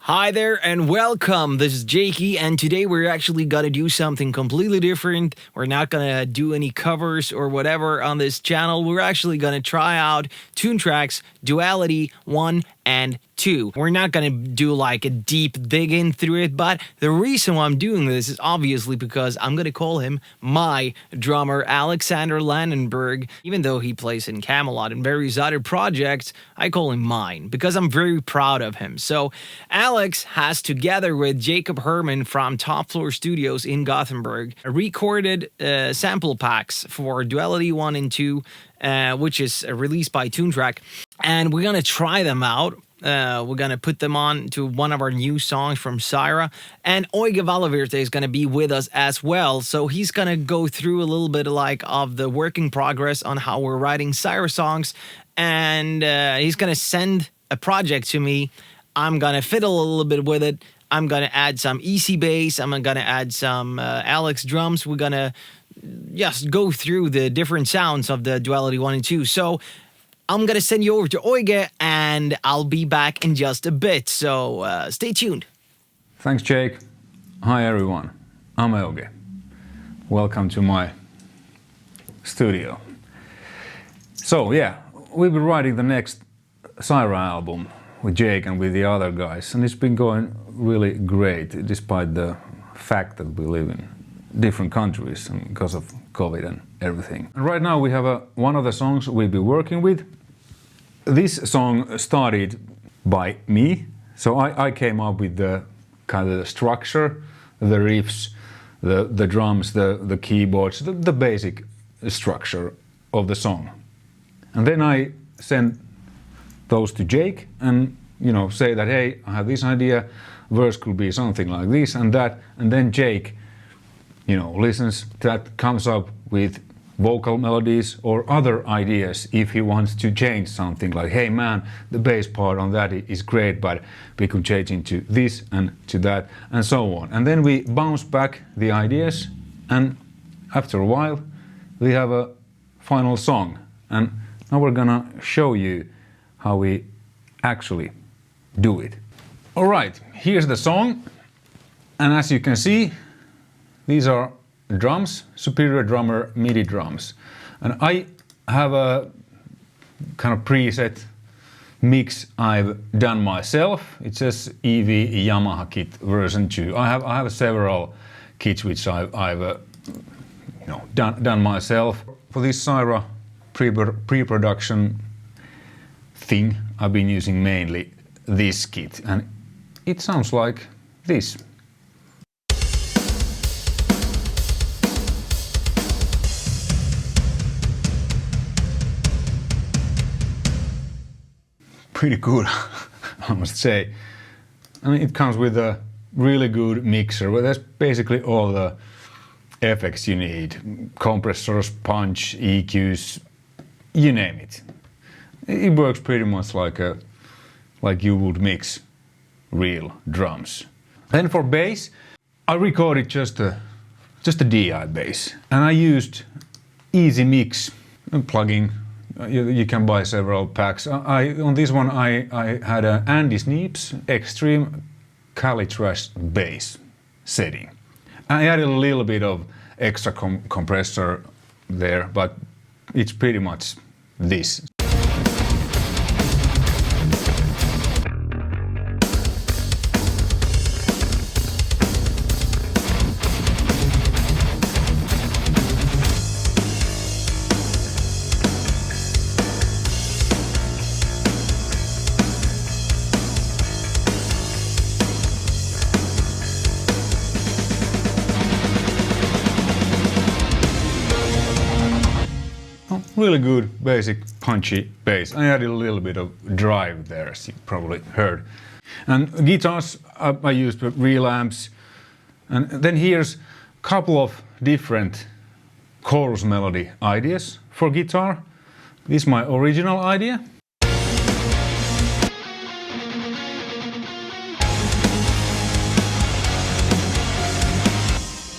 Hi there and welcome. This is JakeE, and today we're actually gonna do something completely different. We're not gonna do any covers or whatever on this channel. We're actually gonna try out Toontrack's Duality 1 and 2. We're not gonna do like a deep dig in through it, but the reason why I'm doing this is obviously because I'm gonna call him my drummer, Alexander Landenberg. Even though he plays in Camelot and various other projects, I call him mine because I'm very proud of him. So Alex has, together with Jacob Herman from Top Floor Studios in Gothenburg, recorded sample packs for Duality 1 and 2, which is released by Toontrack. And we're going to try them out. We're going to put them on to one of our new songs from Cyhra. And Euge Valovirta is going to be with us as well. So he's going to go through a little bit of the work in progress on how we're writing Cyhra songs. And he's going to send a project to me. I'm going to fiddle a little bit with it. I'm going to add some EZbass. I'm going to add some Alex drums. We're going to just go through the different sounds of the Duality 1 and 2. So I'm going to send you over to Euge, and I'll be back in just a bit. So stay tuned. Thanks, Jake. Hi, everyone. I'm Euge. Welcome to my studio. So, yeah, we've been writing the next Cyhra album with Jake and with the other guys, and it's been going really great despite the fact that we live in different countries and because of COVID and everything. And right now we have one of the songs we'll be working with. This song started by me, so I came up with the kind of the structure, the riffs, the drums, the keyboards, the basic structure of the song. And then I sent those to Jake and, you know, say that, hey, I have this idea, verse could be something like this and that, and then Jake, you know, listens to that, comes up with vocal melodies or other ideas if he wants to change something, like, hey man, the bass part on that is great, but we could change into this and to that, and so on. And then we bounce back the ideas, and after a while we have a final song. And now we're gonna show you how we actually do it. All right, here's the song, and as you can see, these are drums, Superior Drummer MIDI drums, and I have a kind of preset mix I've done myself. It says EV Yamaha kit version 2. I have several kits which I've you know, done myself. For this Cyhra pre-production thing, I've been using mainly this kit, and it sounds like this. Pretty good, I must say. I mean, it comes with a really good mixer, where there's basically all the effects you need. Compressors, punch, EQs, you name it. It works pretty much like you would mix real drums. Then for bass, I recorded just a DI bass, and I used EZmix plugin. You can buy several packs. On this one I had an Andy Sneap's Extreme Calitrash bass setting. I added a little bit of extra compressor there, but it's pretty much this. Really good, basic, punchy bass. I added a little bit of drive there, as you probably heard. And guitars, I used real amps. And then here's a couple of different chorus melody ideas for guitar. This is my original idea.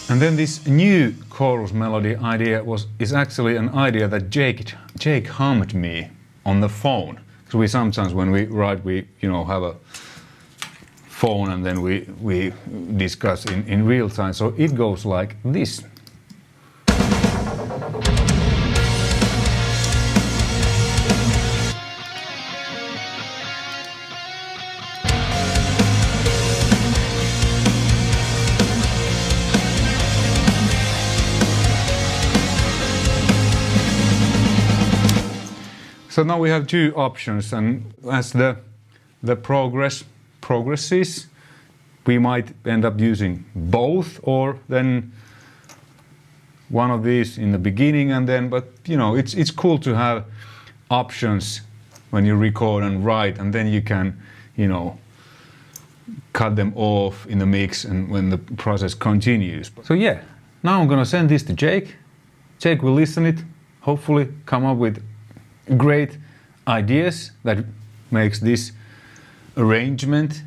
And then this new chorus melody idea is actually an idea that Jake hummed me on the phone. Because we sometimes, when we write, we have a phone, and then we discuss in real time. So it goes like this. So now we have two options, and as the progresses, we might end up using both, or then one of these in the beginning, and then, but you know, it's cool to have options when you record and write, and then you can, you know, cut them off in the mix and when the process continues. So yeah, now I'm gonna send this to Jake. Jake will listen it, hopefully come up with great ideas that makes this arrangement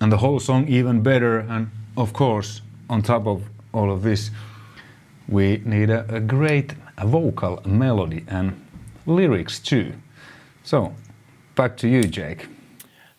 and the whole song even better. And of course, on top of all of this, we need a great vocal melody and lyrics too. So back to you, Jake.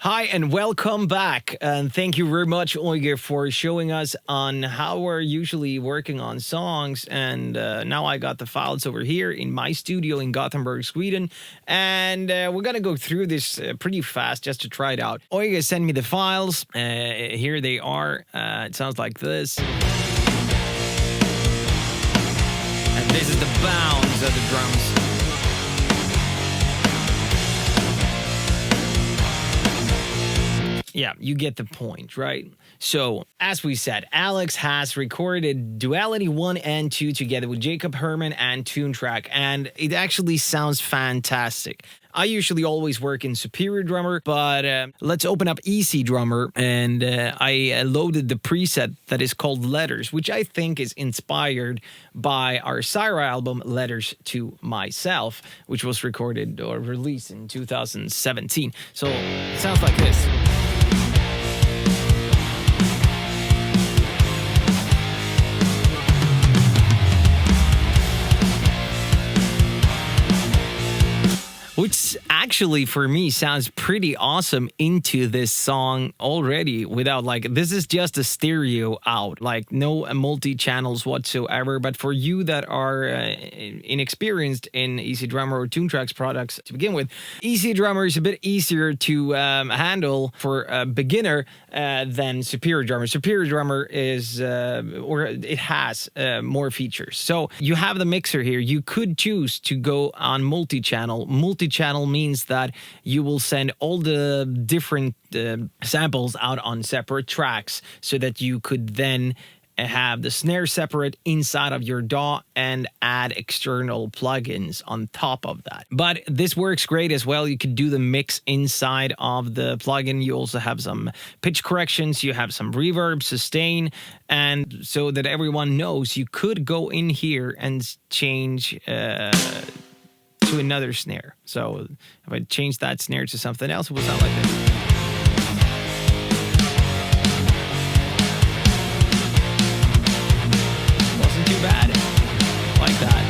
Hi and welcome back, and thank you very much, Euge, for showing us on how we're usually working on songs. And now I got the files over here in my studio in Gothenburg, Sweden, and we're gonna go through this pretty fast just to try it out. Euge sent me the files. Here they are. It sounds like this, and this is the bounds of the drums. Yeah, you get the point, right? So, as we said, Alex has recorded Duality 1 and 2 together with Jacob Herman and Toontrack, and it actually sounds fantastic. I usually always work in Superior Drummer, but let's open up EZdrummer, and I loaded the preset that is called Letters, which I think is inspired by our Cyhra album, Letters to Myself, which was recorded or released in 2017. So, it sounds like this. Which actually, for me, sounds pretty awesome into this song already without, like, this is just a stereo out, like no multi-channels whatsoever. But for you that are inexperienced in EZdrummer or Toontrack's products to begin with, EZdrummer is a bit easier to handle for a beginner than Superior Drummer. Superior Drummer is, or it has more features. So you have the mixer here. You could choose to go on multi-channel. Multi-channel means that you will send all the different samples out on separate tracks so that you could then have the snare separate inside of your DAW and add external plugins on top of that. But this works great as well. You could do the mix inside of the plugin. You also have some pitch corrections. You have some reverb, sustain, and so that everyone knows, you could go in here and change to another snare. So if I change that snare to something else, it will sound like this. Wasn't too bad. Like that.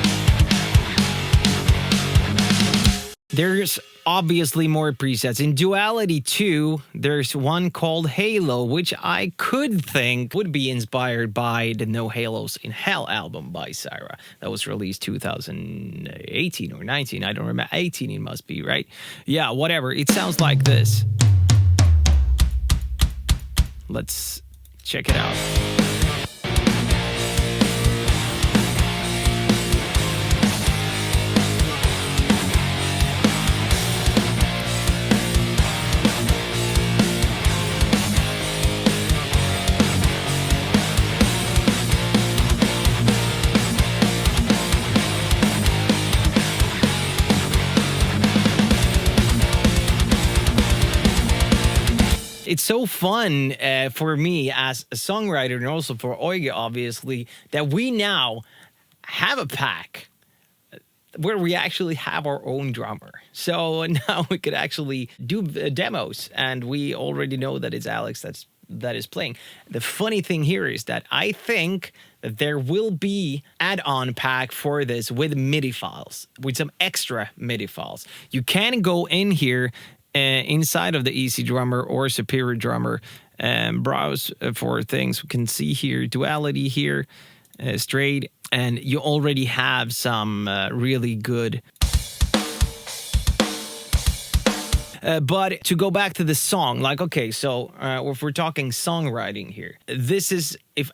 There's obviously more presets. In Duality 2, there's one called Halo, which I could think would be inspired by the No Halos in Hell album by Cyhra. That was released 2018 or 19. I don't remember. 18 it must be, right? Yeah, whatever. It sounds like this. Let's check it out. It's so fun for me as a songwriter and also for Euge, obviously, that we now have a pack where we actually have our own drummer. So now we could actually do demos, and we already know that it's Alex that is playing. The funny thing here is that I think that there will be add-on pack for this with MIDI files, with some extra MIDI files. You can go in here inside of the EZdrummer or Superior Drummer, browse for things. We can see here duality here, straight, and you already have some really good. But to go back to the song, like, okay, so if we're talking songwriting here, this is, if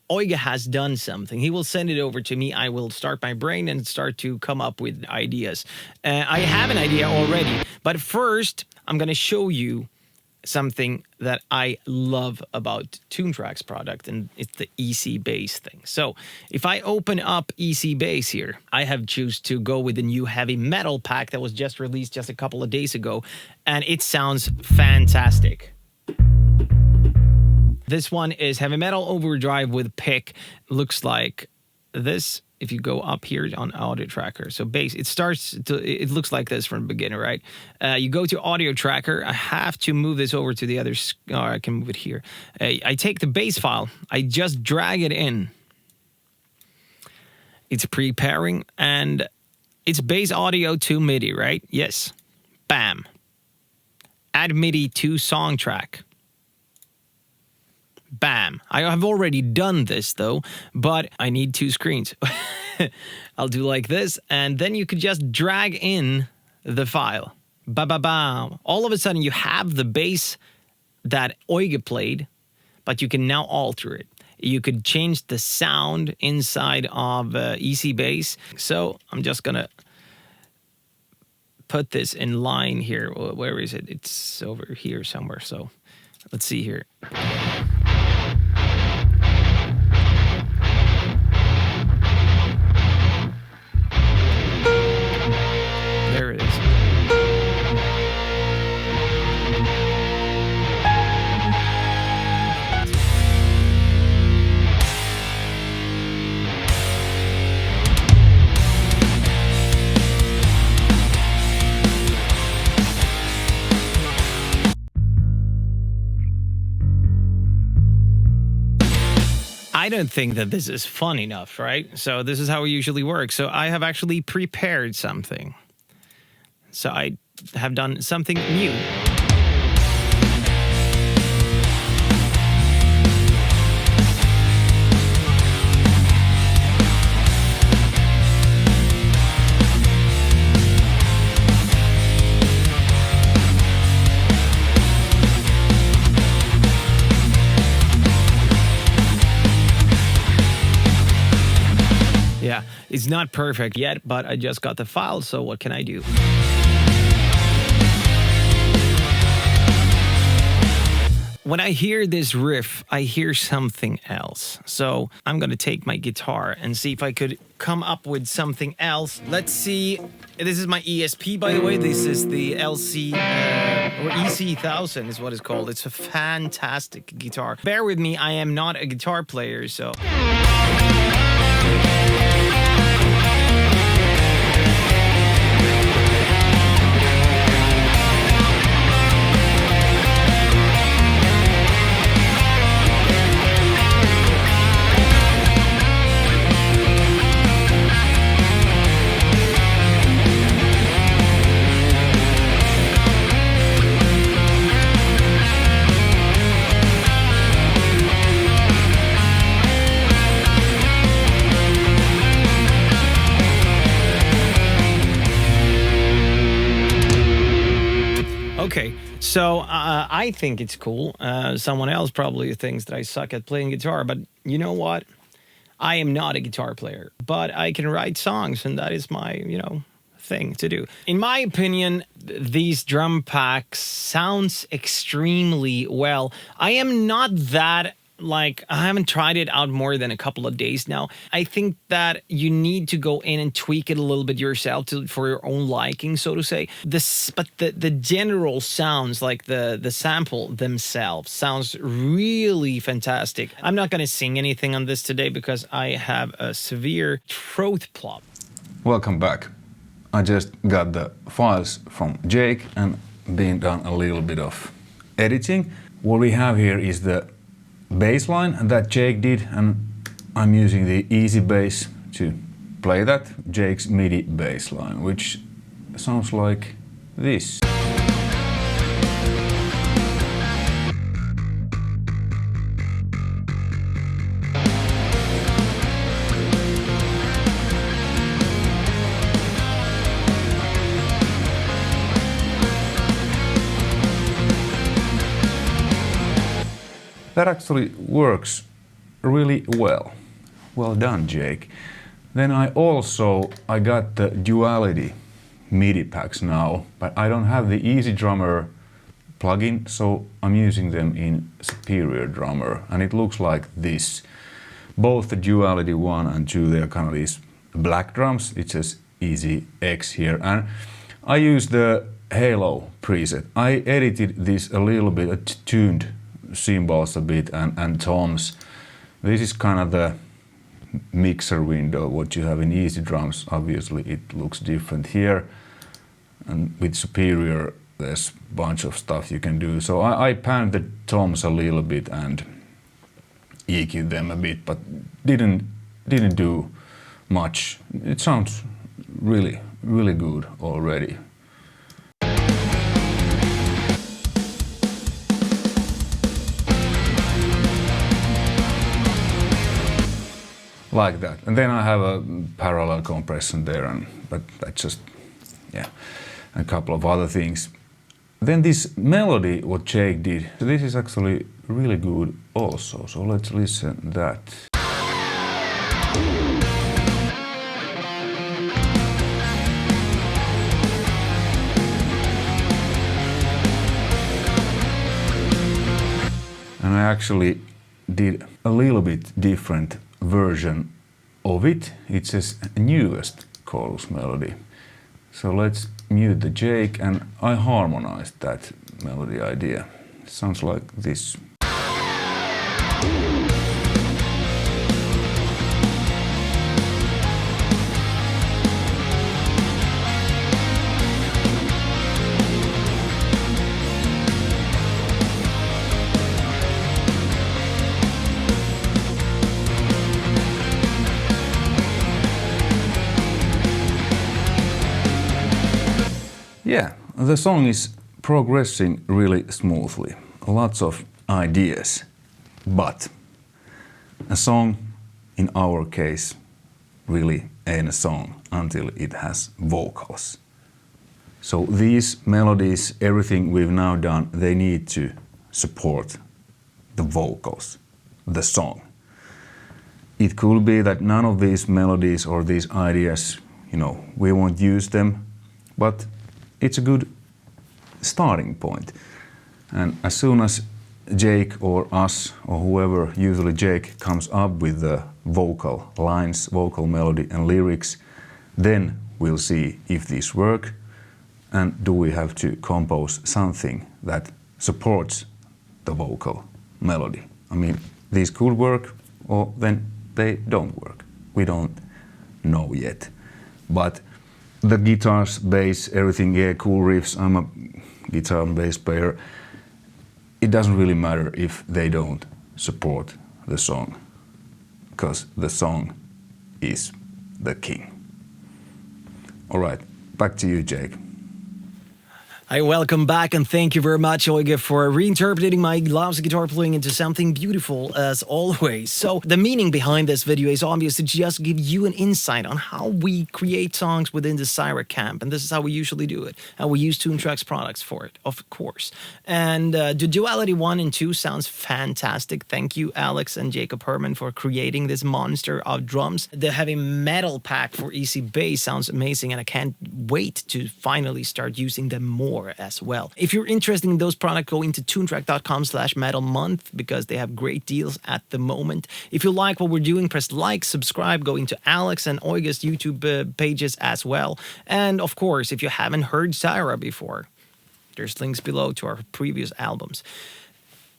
Euge has done something, he will send it over to me. I will start my brain and start to come up with ideas. I have an idea already, but first I'm going to show you something that I love about Toontrack's product, and it's the EZbass thing. So if I open up EZbass here, I have choose to go with the new heavy metal pack that was just released just a couple of days ago, and it sounds fantastic. This one is heavy metal overdrive with pick. Looks like this. If you go up here on audio tracker, so bass, it looks like this from the beginning, right? You go to audio tracker. I have to move this over to the other, I can move it here. I take the bass file, I just drag it in. It's preparing, and it's bass audio to MIDI, right? Yes. Bam. Add MIDI to song track. Bam. I have already done this though, but I need 2 screens. I'll do like this, and then you could just drag in the file. Ba-ba-bam. All of a sudden you have the bass that Euge played, but you can now alter it. You could change the sound inside of EZbass. So I'm just gonna put this in line here. Where is it? It's over here somewhere. So let's see here. There it is. I don't think that this is fun enough, right? So this is how it usually works. So I have actually prepared something. So I have done something new. Yeah, it's not perfect yet, but I just got the file, so what can I do? When I hear this riff, I hear something else. So I'm gonna take my guitar and see if I could come up with something else. Let's see. This is my ESP, by the way. This is the LC or EC1000 is what it's called. It's a fantastic guitar. Bear with me, I am not a guitar player, so. Okay, so I think it's cool. Someone else probably thinks that I suck at playing guitar, but you know what? I am not a guitar player, but I can write songs, and that is my, thing to do. In my opinion, these drum packs sounds extremely well. I am not that, I haven't tried it out more than a couple of days now. I think that you need to go in and tweak it a little bit yourself for your own liking, so to say. But the general sounds, like the sample themselves, sounds really fantastic. I'm not going to sing anything on this today because I have a severe throat plop. Welcome back. I just got the files from Jake and been done a little bit of editing. What we have here is the bass line that Jake did, and I'm using the EZbass to play that, Jake's MIDI bass line, which sounds like this. that actually works really well. Well done, Jake. Then I got the Duality MIDI packs now, but I don't have the EZdrummer plugin, so I'm using them in Superior Drummer, and it looks like this. Both the Duality 1 and 2, they're kind of these black drums. It says EZX here, and I use the Halo preset. I edited this a little bit, I tuned cymbals a bit and toms. This is kind of the mixer window, what you have in EZdrums. Obviously it looks different here, and with Superior there's a bunch of stuff you can do. So I panned the toms a little bit and EQ'd them a bit, but didn't do much. It sounds really good already. Like that. And then I have a parallel compression there, but that's just, yeah, a couple of other things. Then this melody, what Jake did, so this is actually really good also, so let's listen to that. And I actually did a little bit different version of it. It says newest chorus melody. So let's mute the Jake and I harmonized that melody idea. It sounds like this. Yeah, the song is progressing really smoothly. Lots of ideas, but a song, in our case, really ain't a song until it has vocals. So these melodies, everything we've now done, they need to support the vocals, the song. It could be that none of these melodies or these ideas, we won't use them, but it's a good starting point. And as soon as Jake or us or whoever, usually Jake, comes up with the vocal lines, vocal melody and lyrics, then we'll see if these work and do we have to compose something that supports the vocal melody. I mean, these could work or then they don't work. We don't know yet. But the guitars, bass, everything, yeah, cool riffs. I'm a guitar and bass player. It doesn't really matter if they don't support the song, because the song is the king. All right, back to you, Jake. Hi, welcome back, and thank you very much, Euge, for reinterpreting my lousy guitar playing into something beautiful, as always. So the meaning behind this video is obvious, to just give you an insight on how we create songs within the Cyhra camp, and this is how we usually do it. And we use Toontrack's products for it, of course. And the Duality 1 and 2 sounds fantastic. Thank you, Alex and Jacob Herman, for creating this monster of drums. The heavy metal pack for EZbass sounds amazing, and I can't wait to finally start using them more as well. If you're interested in those products, go into toontrack.com/metalmonth because they have great deals at the moment. If you like what we're doing, press like, subscribe, go into Alex and Euge's YouTube pages as well. And of course, if you haven't heard Cyhra before, there's links below to our previous albums.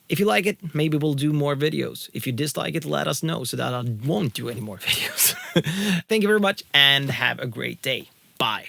If you like it, maybe we'll do more videos. If you dislike it, let us know so that I won't do any more videos. Thank you very much and have a great day. Bye.